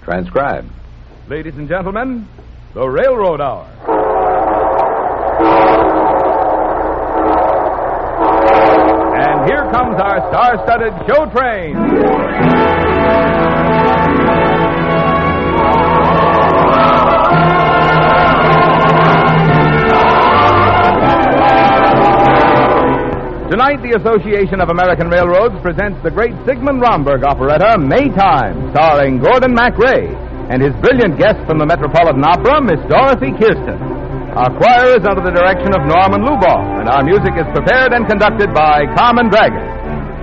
Transcribed. Ladies and gentlemen, the Railroad Hour. And here comes our star-studded show train. Tonight, the Association of American Railroads presents the great Sigmund Romberg operetta, Maytime, starring Gordon MacRae and his brilliant guest from the Metropolitan Opera, Miss Dorothy Kirsten. Our choir is under the direction of Norman Luboff, and our music is prepared and conducted by Carmen Dragon.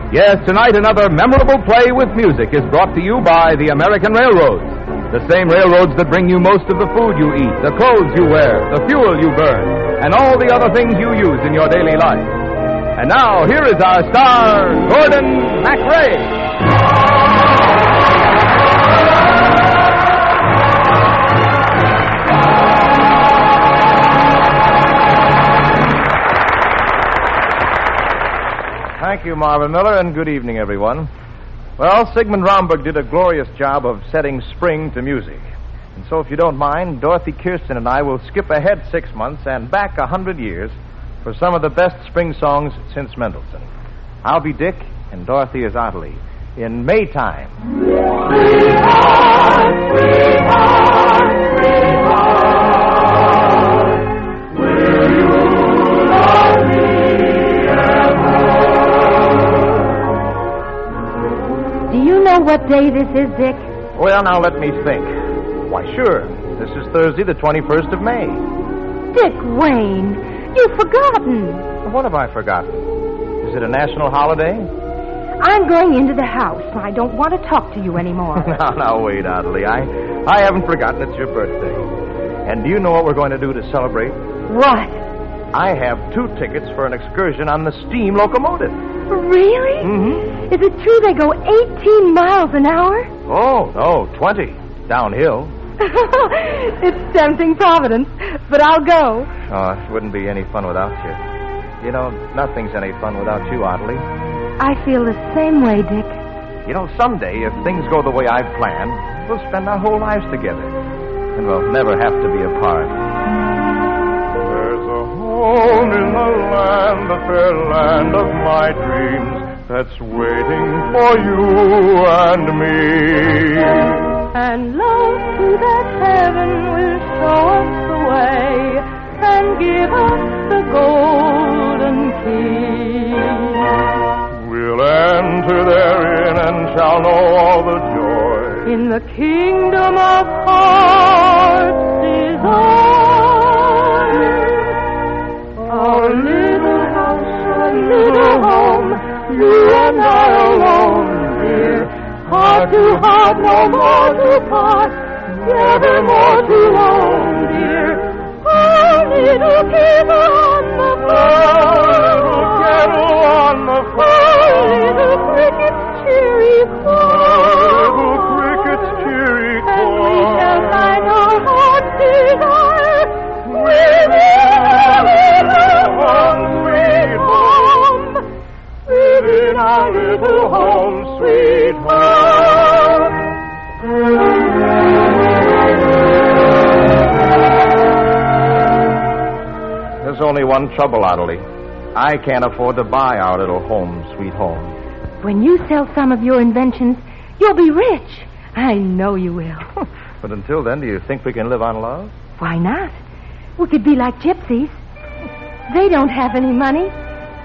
Yes, tonight another memorable play with music is brought to you by the American Railroads, the same railroads that bring you most of the food you eat, the clothes you wear, the fuel you burn, and all the other things you use in your daily life. And now, here is our star, Gordon MacRae. Thank you, Marvin Miller, and good evening, everyone. Well, Sigmund Romberg did a glorious job of setting spring to music. And so, if you don't mind, Dorothy Kirsten and I will skip ahead 6 months and back 100 years for some of the best spring songs since Mendelssohn. I'll be Dick, and Dorothy is Ottilie, in Maytime. Sweetheart, sweetheart, sweetheart, will you love me ever? Do you know what day this is, Dick? Well, now let me think. Why, sure. This is Thursday, the 21st of May. Dick Wayne, you've forgotten. What have I forgotten? Is it a national holiday? I'm going into the house. I don't want to talk to you anymore. Now, wait, Ottilie. I haven't forgotten it's your birthday. And do you know what we're going to do to celebrate? What? I have 2 tickets for an excursion on the steam locomotive. Really? Mm-hmm. Is it true they go 18 miles an hour? Oh, no, 20. Downhill. It's tempting Providence, but I'll go. Oh, it wouldn't be any fun without you. You know, nothing's any fun without you, Ottilie. I feel the same way, Dick. You know, someday, if things go the way I've planned, we'll spend our whole lives together. And we'll never have to be apart. There's a home in the land, the fair land of my dreams, that's waiting for you and me. And love to that heaven will show us the way and give us the golden key. We'll enter therein and shall know all the joy In the kingdom of heart's desire. Our little house, our little home, you and I alone, dear. Heart to heart, no more to part, never more to roam, dear. Our little kettle on the little kettle on the fire, little cricket's cheery call, little cricket's cheery and we call. shall find our heart's desire within our little home, sweet home, within our little home, sweet home. There's only one trouble, Ottilie. I can't afford to buy our little home, sweet home. When you sell some of your inventions, you'll be rich. I know you will. But until then, do you think we can live on love? Why not? We could be like gypsies. They don't have any money,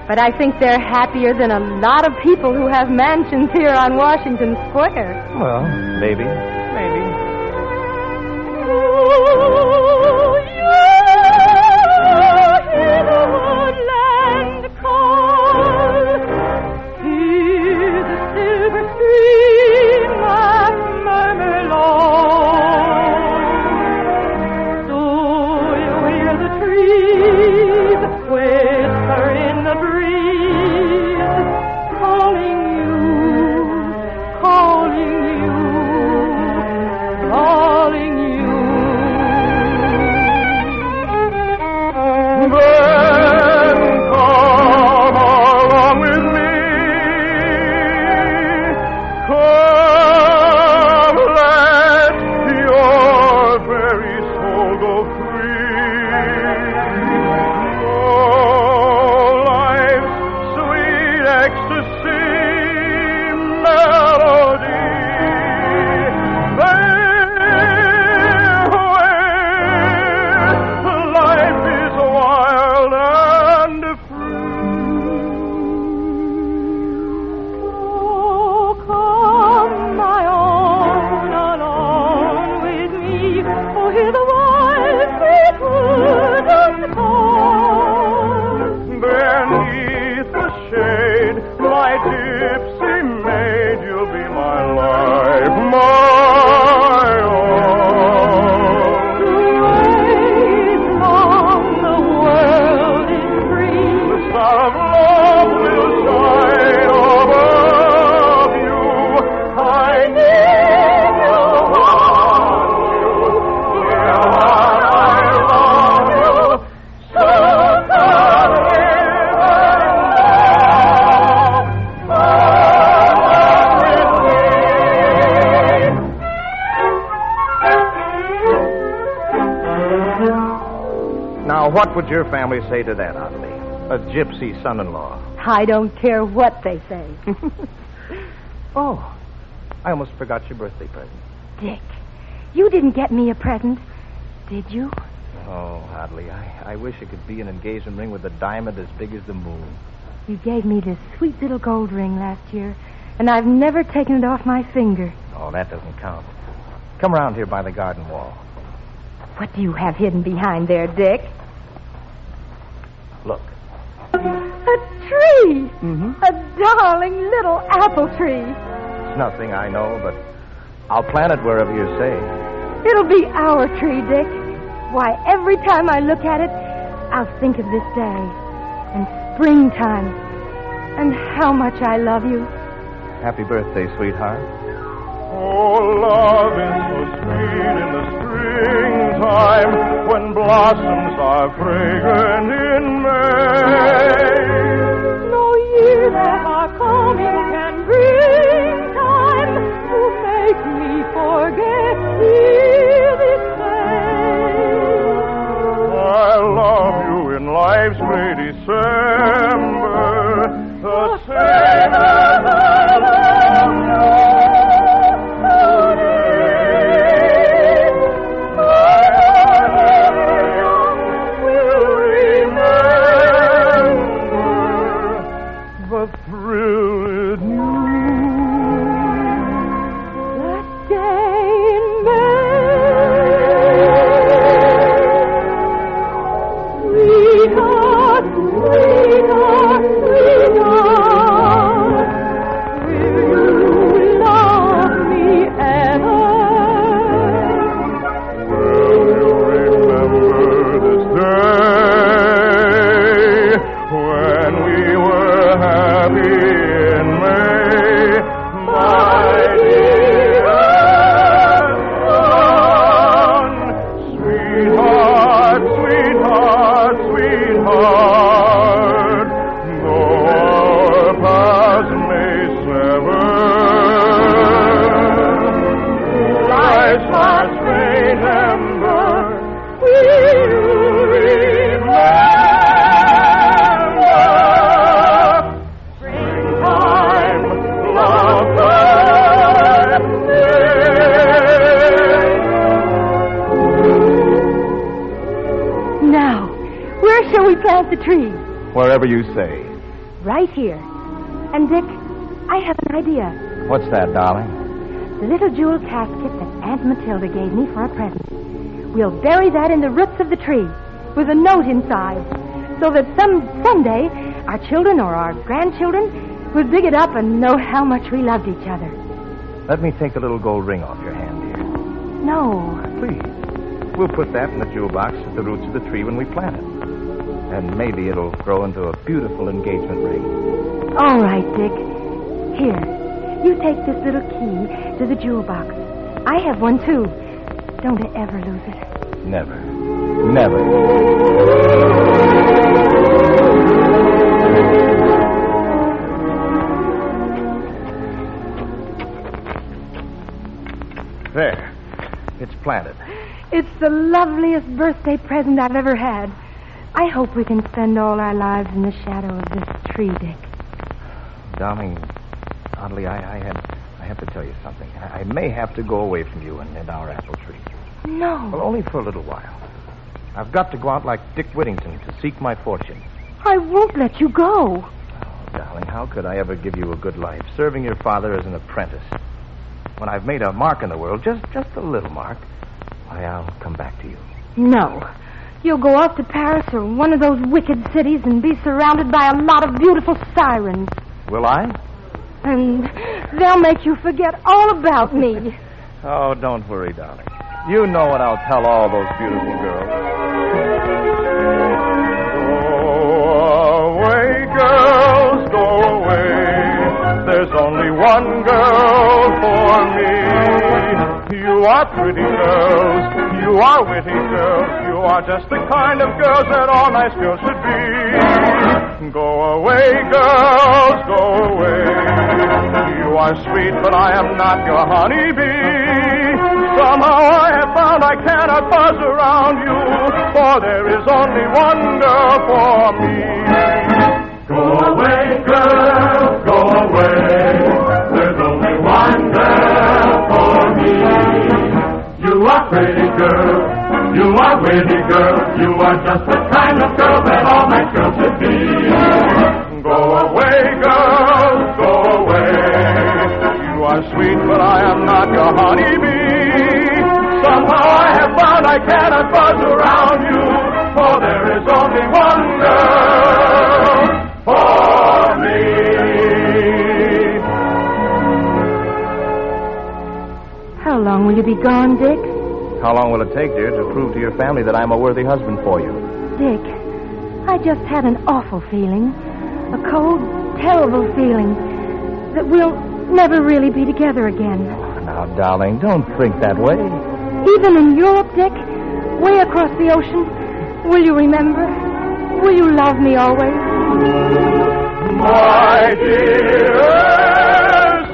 but I think they're happier than a lot of people who have mansions here on Washington Square. Well, maybe. Oh, you hear the woodland call. Hear the silver stream laugh murmur low. Do you hear the trees whisper in the breeze, calling you, calling you, calling you. Then come along with me. Come, let's what would your family say to that, Audley? A gypsy son-in-law. I don't care what they say. Oh, I almost forgot your birthday present. Dick, you didn't get me a present, did you? Oh, Audley, I wish it could be an engagement ring with a diamond as big as the moon. You gave me this sweet little gold ring last year, and I've never taken it off my finger. Oh, that doesn't count. Come around here by the garden wall. What do you have hidden behind there, Dick? Look. A tree! Mm-hmm. A darling little apple tree. It's nothing, I know, but I'll plant it wherever you say. It'll be our tree, Dick. Why, every time I look at it, I'll think of this day and springtime and how much I love you. Happy birthday, sweetheart. Oh, love is so sweet in the springtime when blossoms are fragrant in May. No year that are coming can bring time to make me forget this day. I love you in life's great December, the same as I love you. The tree. Wherever you say. Right here. And, Dick, I have an idea. What's that, darling? The little jewel casket that Aunt Matilda gave me for a present. We'll bury that in the roots of the tree with a note inside so that someday our children or our grandchildren will dig it up and know how much we loved each other. Let me take the little gold ring off your hand here. No. Please. We'll put that in the jewel box at the roots of the tree when we plant it. And maybe it'll grow into a beautiful engagement ring. All right, Dick. Here, you take this little key to the jewel box. I have one, too. Don't ever lose it. Never. Never. There. It's planted. It's the loveliest birthday present I've ever had. I hope we can spend all our lives in the shadow of this tree, Dick. Darling, Audley, I have to tell you something. I may have to go away from you and our apple tree. No. Well, only for a little while. I've got to go out like Dick Whittington to seek my fortune. I won't let you go. Oh, darling, how could I ever give you a good life, serving your father as an apprentice? When I've made a mark in the world, just a little mark, why, I'll come back to you. No. You'll go off to Paris or one of those wicked cities and be surrounded by a lot of beautiful sirens. Will I? And they'll make you forget all about me. Oh, don't worry, darling. You know what I'll tell all those beautiful girls. Go away, girls, go away. There's only one girl for me. You are pretty girls. You are witty girls. You are just the kind of girls that all nice girls should be. Go away, girls, go away. You are sweet, but I am not your honeybee. Somehow I have found I cannot buzz around you, for there is only one girl for me. Go away, girl, go away. There's only one girl for me. You are pretty girl, you are witty girl, you are just the kind of girl that all my girls should be. Go away, girl, go away. You are sweet, but I am not your honeybee. Somehow I have found I cannot buzz around you, for there is only one girl for me. How long will you be gone, Dick? How long will it take, dear, to prove to your family that I'm a worthy husband for you? Dick, I just had an awful feeling. A cold, terrible feeling that we'll never really be together again. Now, darling, don't think that way. Even in Europe, Dick, way across the ocean, will you remember? Will you love me always? My dearest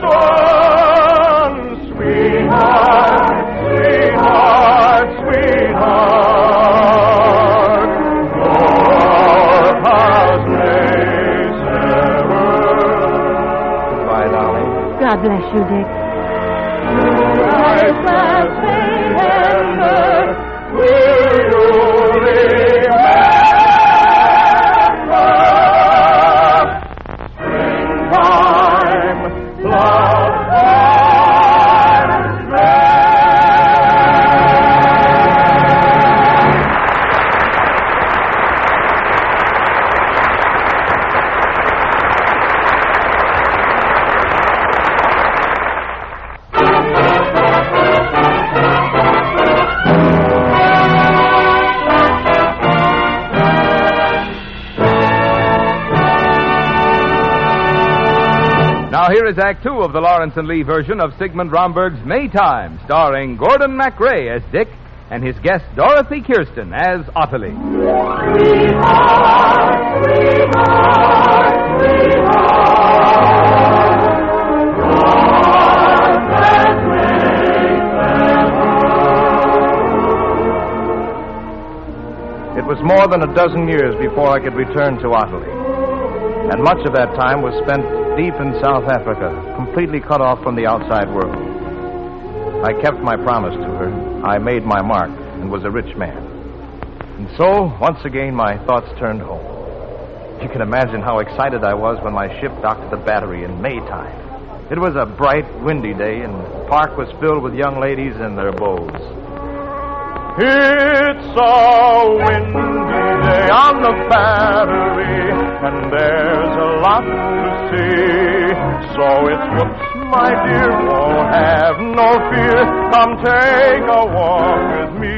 one, sweetheart, sweetheart, sweetheart, your house makes ever. Goodbye, darling. God bless you, Dick. Life last September, will you remember? Springtime, love, Now here is Act Two of the Lawrence and Lee version of Sigmund Romberg's Maytime, starring Gordon MacRae as Dick and his guest Dorothy Kirsten as Ottilie. Sweetheart, sweetheart, sweetheart, God that makes ever. It was more than a dozen years before I could return to Ottilie. And much of that time was spent deep in South Africa, completely cut off from the outside world. I kept my promise to her. I made my mark and was a rich man. And so, once again, my thoughts turned home. You can imagine how excited I was when my ship docked at the battery in Maytime. It was a bright, windy day, and the park was filled with young ladies and their beaux. It's a windy day on the battery, and there's a lot to see. So it's whoops, my dear, oh, have no fear. Come take a walk with me.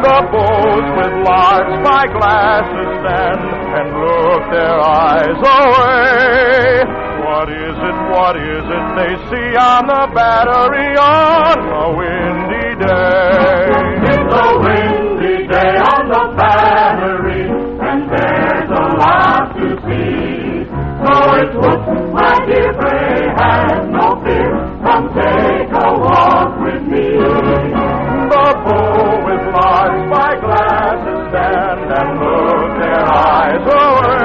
The beaux with large spyglasses stand and look their eyes away. What is it they see on the battery on a windy day? It's a windy day on the battery, and there's a lot to see. So it's whoops, my dear, pray have no fear. Come take a walk with me. The beaux with large spyglasses stand and look their eyes away.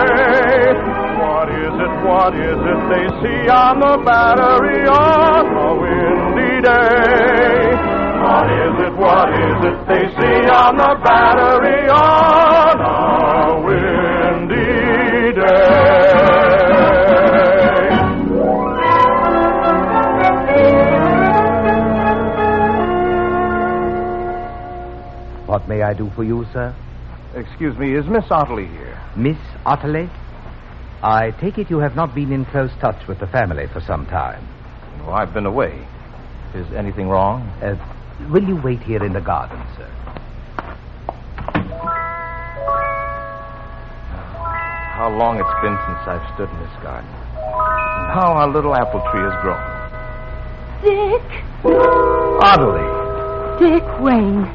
What is it they see on the battery on a windy day? What is it they see on the battery on a windy day? What may I do for you, sir? Excuse me, is Miss Ottilie here? Miss Ottilie? I take it you have not been in close touch with the family for some time. Oh, I've been away. Is anything wrong? Will you wait here in the garden, sir? How long it's been since I've stood in this garden. And how our little apple tree has grown. Dick! Ottilie! Dick Wayne.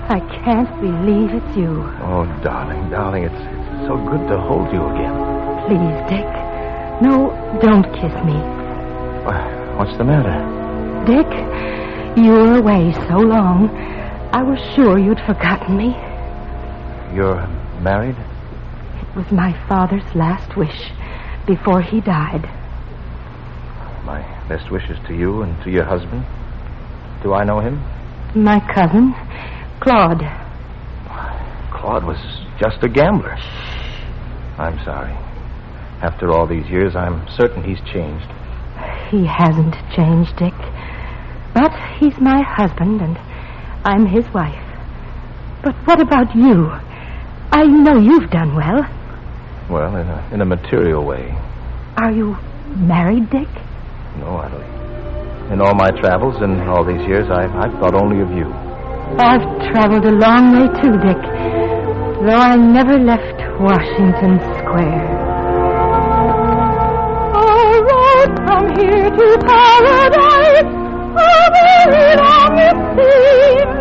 I can't believe it's you. Oh, darling, it's so good to hold you again. Please, Dick. No, don't kiss me. What's the matter? Dick, You were away so long, I was sure you'd forgotten me. You're married? It was my father's last wish before he died. My best wishes to you and to your husband. Do I know him? My cousin, Claude. Claude was just a gambler. I'm sorry. After all these years, I'm certain he's changed. He hasn't changed, Dick. But he's my husband, and I'm his wife. But what about you? I know you've done well. Well, in a material way. Are you married, Dick? No, Adelaide. In all my travels and all these years, I've thought only of you. I've traveled a long way, too, Dick. Though I never left Washington Square. I rode from here to paradise, a very long it seems.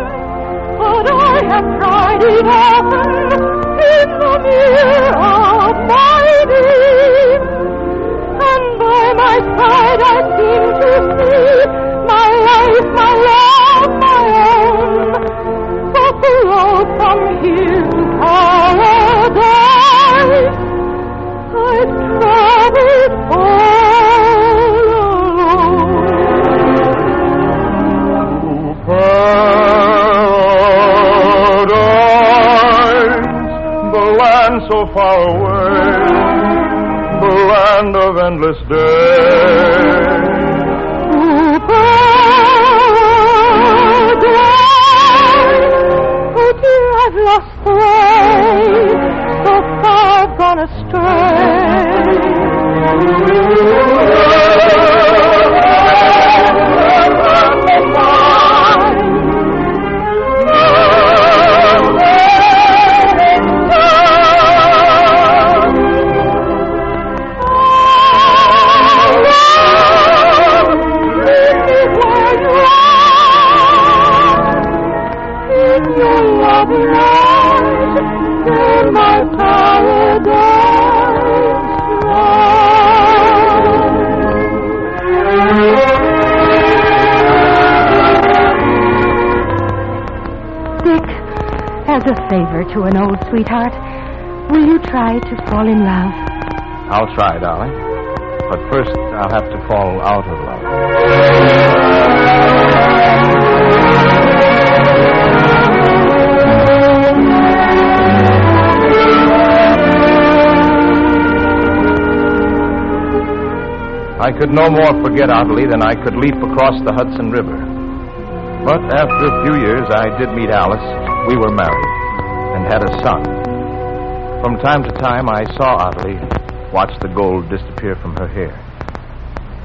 But I have tried it often in the mirror of my dreams. And by my side I seem to see my life, my love, my own. But the road from here to paradise, I've traveled all alone. Paradise, the land so far away, the land of endless day. I've lost the way, so far gone As a favor to an old sweetheart, will you try to fall in love? I'll try, darling. But first, I'll have to fall out of love. I could no more forget Ottilie than I could leap across the Hudson River. But after a few years, I did meet Alice. We were married and had a son. From time to time, I saw Ottilie watch the gold disappear from her hair.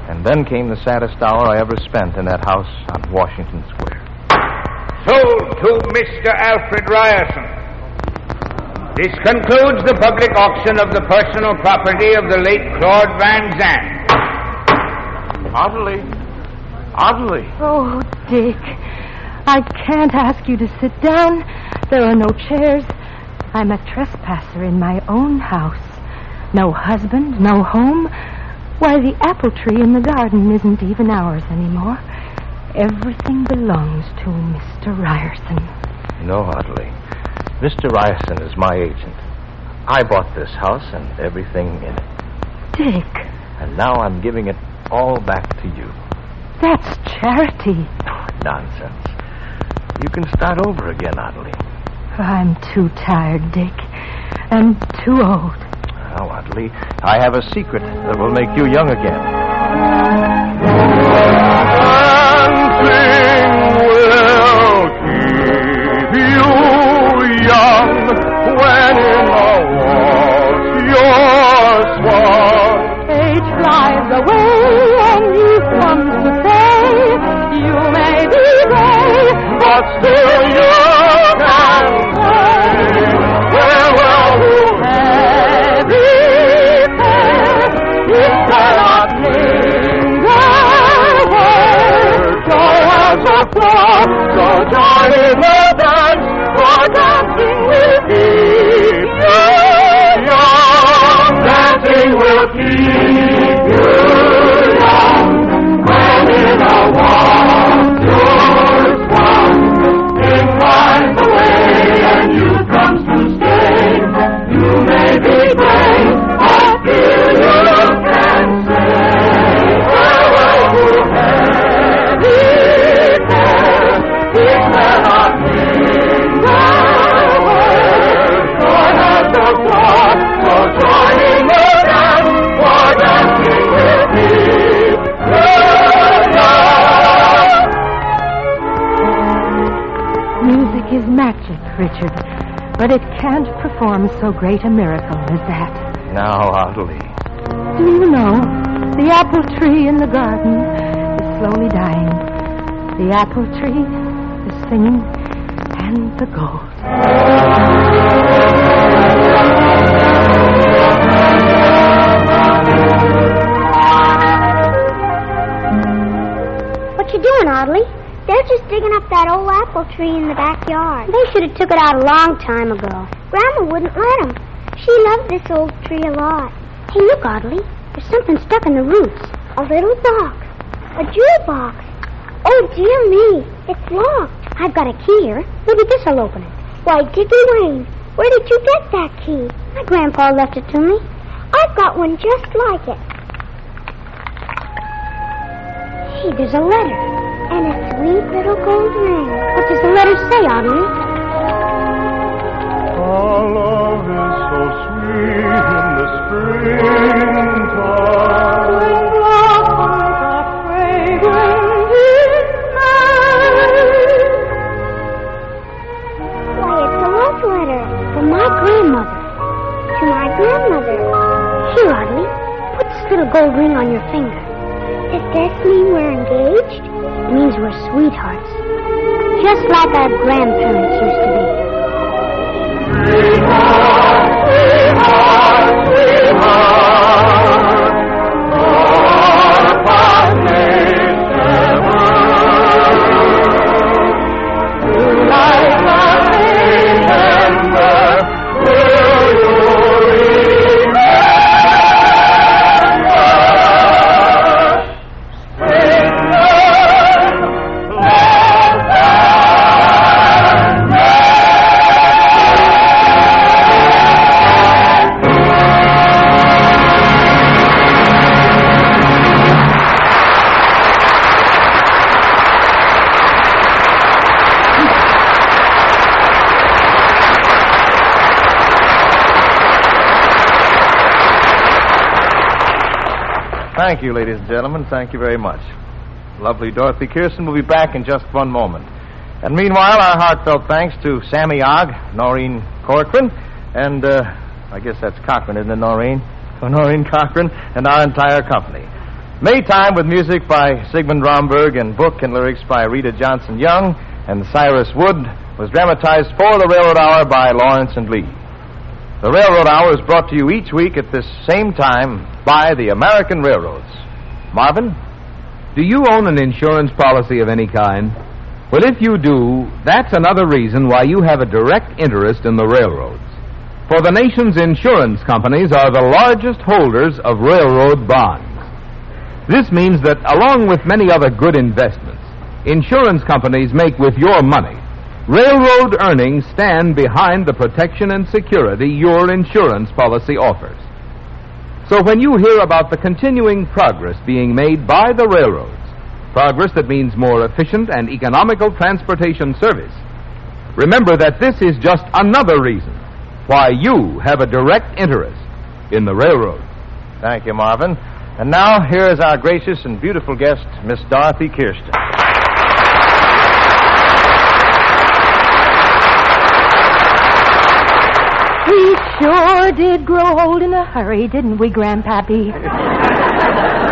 And then came the saddest hour I ever spent in that house on Washington Square. Sold to Mr. Alfred Ryerson. This concludes the public auction of the personal property of the late Claude Van Zandt. Ottilie. Ottilie. Oh, Dick, I can't ask you to sit down. There are no chairs. I'm a trespasser in my own house. No husband, no home. Why, the apple tree in the garden isn't even ours anymore. Everything belongs to Mr. Ryerson. No, Ottilie. Mr. Ryerson is my agent. I bought this house and everything in it. Dick. And now I'm giving it all back to you. That's charity. Nonsense. You can start over again, Ottilie. I'm too tired, Dick. And too old. Now, Ottilie, I have a secret that will make you young again. Dancing will keep you young when in the waltz you're swung. Age flies away and youth comes to stay. You may be gray, But still you can say, farewell to heavy fair. It cannot linger where joy has a floor. So join in the dance, for dancing will keep you young. Dancing will keep you young when in a waltz you're magic, Richard. But it can't perform so great a miracle as that. Now, Adelie. Do you know, the apple tree in the garden is slowly dying. The apple tree, the singing, and the gold. What you doing, Audley? They're just digging up that old apple tree in the backyard. They should have took it out a long time ago. Grandma wouldn't let them. She loved this old tree a lot. Hey, look, Audley. There's something stuck in the roots. A little box. A jewel box. Oh, dear me. It's locked. I've got a key here. Maybe this'll open it. Why, Dickie Wayne, where did you get that key? My grandpa left it to me. I've got one just like it. Hey, there's a letter. And a sweet little gold ring. What does the letter say, Audley? Our love is so sweet in the springtime. When blossoms are fragrant in May. Why, it's a love letter from my grandmother to my grandmother. Here, Audley, put this little gold ring on your finger. Does this mean we're engaged? It means we're sweethearts. Just like our grandparents used to be. Sweetheart, sweetheart, sweetheart, our partners ever. Through life and remember, will you remember? Thank you, ladies and gentlemen. Thank you very much. Lovely Dorothy Kirsten will be back in just one moment. And meanwhile, our heartfelt thanks to Sammy Ogg, Noreen Corcoran, and I guess that's Cochran, isn't it, Noreen? Noreen Cochran, and our entire company. Maytime with music by Sigmund Romberg and book and lyrics by Rita Johnson Young and Cyrus Wood was dramatized for the Railroad Hour by Lawrence and Lee. The Railroad Hour is brought to you each week at this same time by the American Railroads. Marvin? Do you own an insurance policy of any kind? Well, if you do, that's another reason why you have a direct interest in the railroads. For the nation's insurance companies are the largest holders of railroad bonds. This means that, along with many other good investments, insurance companies make with your money. Railroad earnings stand behind the protection and security your insurance policy offers. So when you hear about the continuing progress being made by the railroads, progress that means more efficient and economical transportation service, remember that this is just another reason why you have a direct interest in the railroad. Thank you, Marvin. And now, here is our gracious and beautiful guest, Miss Dorothy Kirsten. We sure did grow old in a hurry, didn't we, Grandpappy?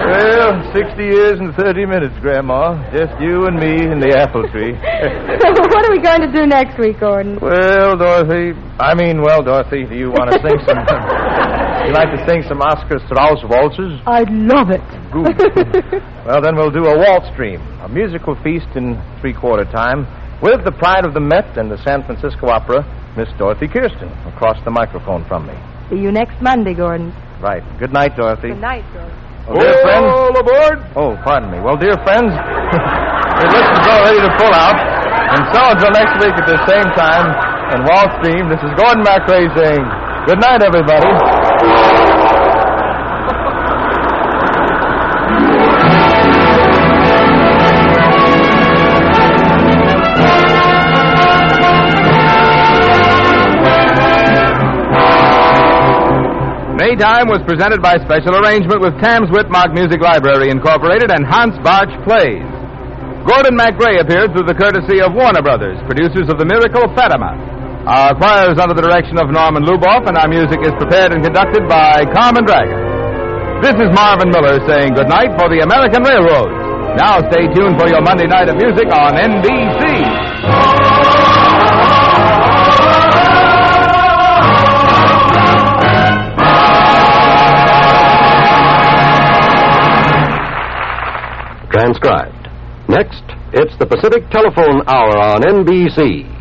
Well, 60 years and 30 minutes, Grandma. Just you and me and the apple tree. What are we going to do next week, Gordon? Well, Dorothy, do you want to sing some... You like to sing some Oscar Strauss waltzes? I'd love it. Good. Well, then we'll do a waltz dream, a musical feast in three-quarter time, with the pride of the Met and the San Francisco Opera, Miss Dorothy Kirsten, across the microphone from me. See you next Monday, Gordon. Right. Good night, Dorothy. Good night, Gordon. Well, dear friends... All aboard! Oh, pardon me. Well, dear friends, the list is all ready to pull out. And so until next week at the same time, in Waltz Dream, this is Gordon MacRae saying, good night, everybody. Maytime was presented by special arrangement with Tams Whitmark Music Library, Incorporated, and Hans Barch Plays. Gordon MacRae appeared through the courtesy of Warner Brothers, producers of the miracle Fatima. Our choir is under the direction of Norman Luboff, and our music is prepared and conducted by Carmen Dragon. This is Marvin Miller saying goodnight for the American Railroads. Now stay tuned for your Monday night of music on NBC. Transcribed. Next, it's the Pacific Telephone Hour on NBC.